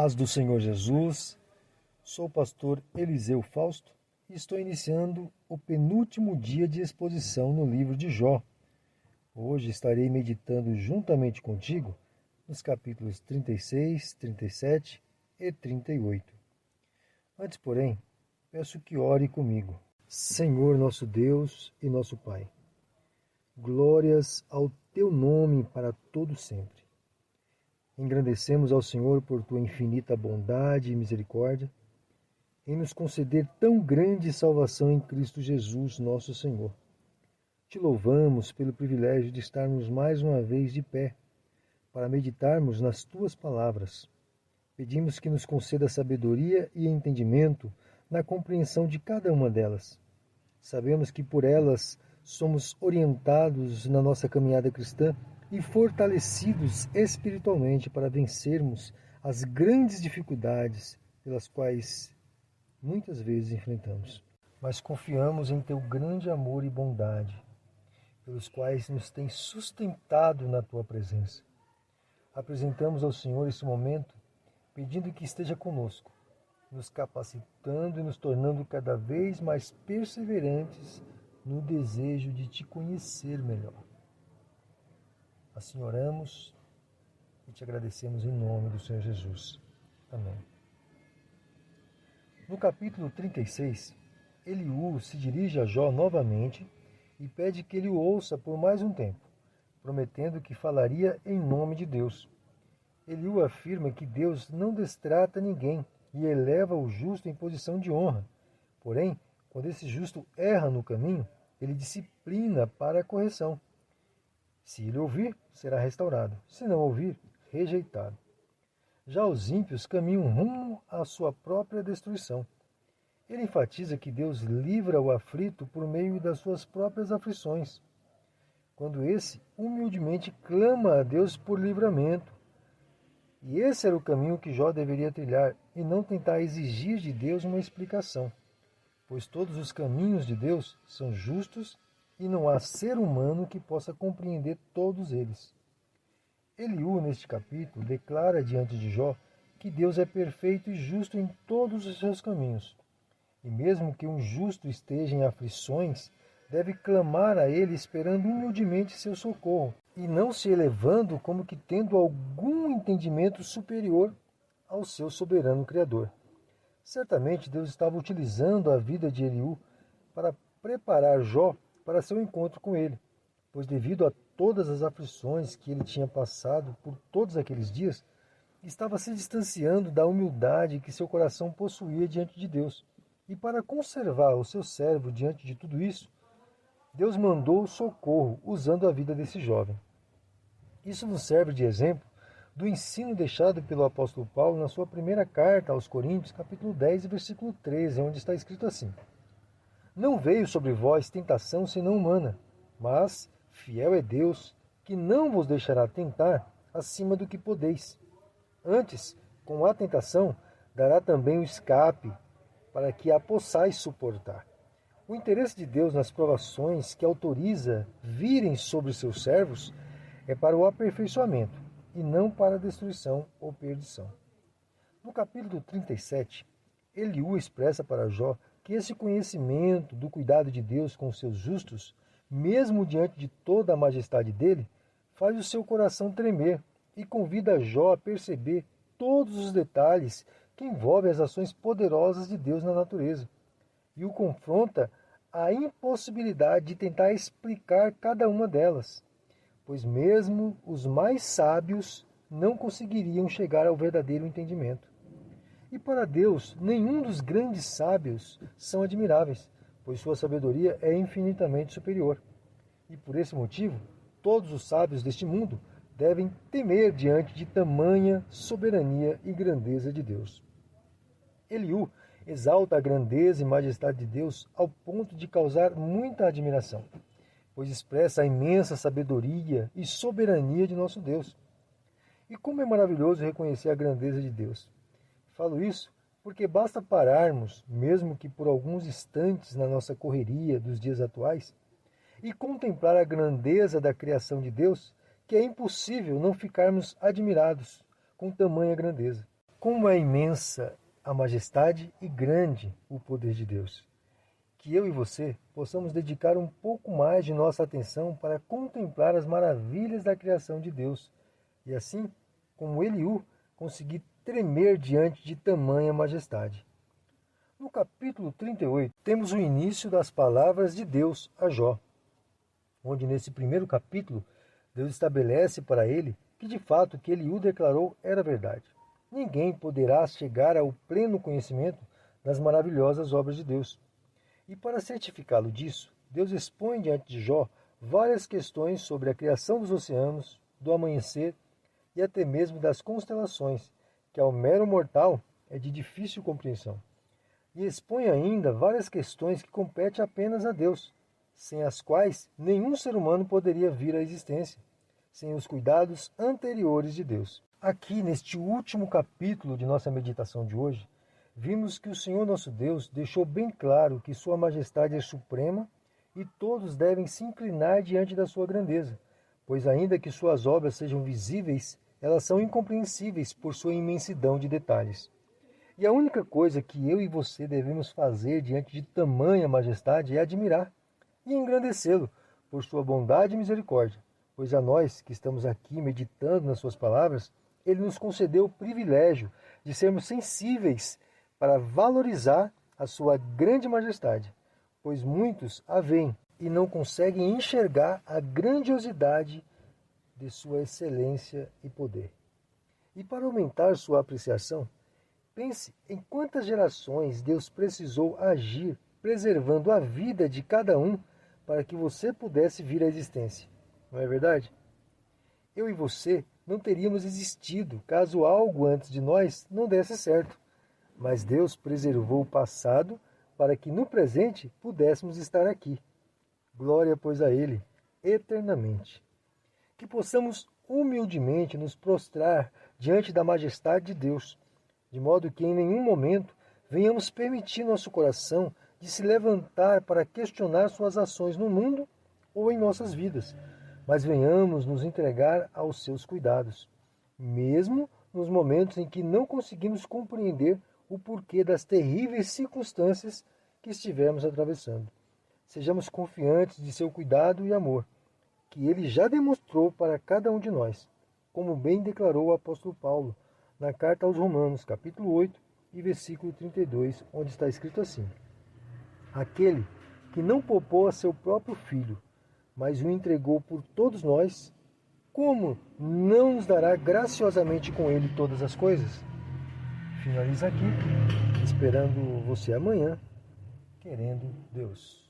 Paz do Senhor Jesus, sou o pastor Eliseu Fausto e estou iniciando o penúltimo dia de exposição no livro de Jó. Hoje estarei meditando juntamente contigo nos capítulos 36, 37 e 38. Antes, porém, peço que ore comigo. Senhor nosso Deus e nosso Pai, glórias ao Teu nome para todo sempre. Engrandecemos ao Senhor por Tua infinita bondade e misericórdia, em nos conceder tão grande salvação em Cristo Jesus, nosso Senhor. Te louvamos pelo privilégio de estarmos mais uma vez de pé, para meditarmos nas Tuas palavras. Pedimos que nos conceda sabedoria e entendimento na compreensão de cada uma delas. Sabemos que por elas somos orientados na nossa caminhada cristã e fortalecidos espiritualmente para vencermos as grandes dificuldades pelas quais muitas vezes enfrentamos. Mas confiamos em Teu grande amor e bondade, pelos quais nos tem sustentado na Tua presença. Apresentamos ao Senhor esse momento, pedindo que esteja conosco, nos capacitando e nos tornando cada vez mais perseverantes no desejo de Te conhecer melhor. Assim oramos e Te agradecemos em nome do Senhor Jesus. Amém. No capítulo 36, Eliú se dirige a Jó novamente e pede que ele o ouça por mais um tempo, prometendo que falaria em nome de Deus. Eliú afirma que Deus não destrata ninguém e eleva o justo em posição de honra. Porém, quando esse justo erra no caminho, ele disciplina para a correção. Se ele ouvir, será restaurado. Se não ouvir, rejeitado. Já os ímpios caminham rumo à sua própria destruição. Ele enfatiza que Deus livra o aflito por meio das suas próprias aflições, quando esse humildemente clama a Deus por livramento. E esse era o caminho que Jó deveria trilhar, e não tentar exigir de Deus uma explicação, pois todos os caminhos de Deus são justos e não há ser humano que possa compreender todos eles. Eliú, neste capítulo, declara diante de Jó que Deus é perfeito e justo em todos os seus caminhos. E mesmo que um justo esteja em aflições, deve clamar a ele esperando humildemente seu socorro, e não se elevando como que tendo algum entendimento superior ao seu soberano Criador. Certamente Deus estava utilizando a vida de Eliú para preparar Jó para seu encontro com ele, pois devido a todas as aflições que ele tinha passado por todos aqueles dias, estava se distanciando da humildade que seu coração possuía diante de Deus. E para conservar o seu servo diante de tudo isso, Deus mandou socorro usando a vida desse jovem. Isso nos serve de exemplo do ensino deixado pelo apóstolo Paulo na sua primeira carta aos Coríntios, capítulo 10, versículo 13, onde está escrito assim: Não veio sobre vós tentação senão humana, mas fiel é Deus, que não vos deixará tentar acima do que podeis. Antes, com a tentação, dará também o escape, para que a possais suportar. O interesse de Deus nas provações que autoriza virem sobre seus servos é para o aperfeiçoamento, e não para a destruição ou perdição. No capítulo 37, Eliú expressa para Jó que esse conhecimento do cuidado de Deus com os seus justos, mesmo diante de toda a majestade dele, faz o seu coração tremer e convida Jó a perceber todos os detalhes que envolvem as ações poderosas de Deus na natureza, e o confronta à impossibilidade de tentar explicar cada uma delas, pois mesmo os mais sábios não conseguiriam chegar ao verdadeiro entendimento. E para Deus, nenhum dos grandes sábios são admiráveis, pois sua sabedoria é infinitamente superior. E por esse motivo, todos os sábios deste mundo devem temer diante de tamanha soberania e grandeza de Deus. Eliú exalta a grandeza e majestade de Deus ao ponto de causar muita admiração, pois expressa a imensa sabedoria e soberania de nosso Deus. E como é maravilhoso reconhecer a grandeza de Deus. Falo isso porque basta pararmos, mesmo que por alguns instantes na nossa correria dos dias atuais, e contemplar a grandeza da criação de Deus, que é impossível não ficarmos admirados com tamanha grandeza. Como é imensa a majestade e grande o poder de Deus. Que eu e você possamos dedicar um pouco mais de nossa atenção para contemplar as maravilhas da criação de Deus e assim, como Eliú, conseguir tremer diante de tamanha majestade. No capítulo 38, temos o início das palavras de Deus a Jó, onde nesse primeiro capítulo, Deus estabelece para ele que de fato o que Eliú declarou era verdade. Ninguém poderá chegar ao pleno conhecimento das maravilhosas obras de Deus. E para certificá-lo disso, Deus expõe diante de Jó várias questões sobre a criação dos oceanos, do amanhecer e até mesmo das constelações, que ao mero mortal é de difícil compreensão. E expõe ainda várias questões que competem apenas a Deus, sem as quais nenhum ser humano poderia vir à existência, sem os cuidados anteriores de Deus. Aqui, neste último capítulo de nossa meditação de hoje, vimos que o Senhor nosso Deus deixou bem claro que Sua Majestade é suprema e todos devem se inclinar diante da Sua grandeza, pois ainda que Suas obras sejam visíveis, elas são incompreensíveis por sua imensidão de detalhes. E a única coisa que eu e você devemos fazer diante de tamanha majestade é admirar e engrandecê-lo por sua bondade e misericórdia, pois a nós que estamos aqui meditando nas suas palavras, ele nos concedeu o privilégio de sermos sensíveis para valorizar a sua grande majestade, pois muitos a veem e não conseguem enxergar a grandiosidade de sua excelência e poder. E para aumentar sua apreciação, pense em quantas gerações Deus precisou agir preservando a vida de cada um para que você pudesse vir à existência. Não é verdade? Eu e você não teríamos existido caso algo antes de nós não desse certo. Mas Deus preservou o passado para que no presente pudéssemos estar aqui. Glória, pois, a Ele, eternamente. Que possamos humildemente nos prostrar diante da majestade de Deus, de modo que em nenhum momento venhamos permitir nosso coração de se levantar para questionar suas ações no mundo ou em nossas vidas, mas venhamos nos entregar aos seus cuidados, mesmo nos momentos em que não conseguimos compreender o porquê das terríveis circunstâncias que estivermos atravessando. Sejamos confiantes de seu cuidado e amor, que ele já demonstrou para cada um de nós, como bem declarou o apóstolo Paulo na carta aos Romanos, capítulo 8 e versículo 32, onde está escrito assim: Aquele que não poupou a seu próprio filho, mas o entregou por todos nós, como não nos dará graciosamente com ele todas as coisas? Finaliza aqui, esperando você amanhã, querendo Deus.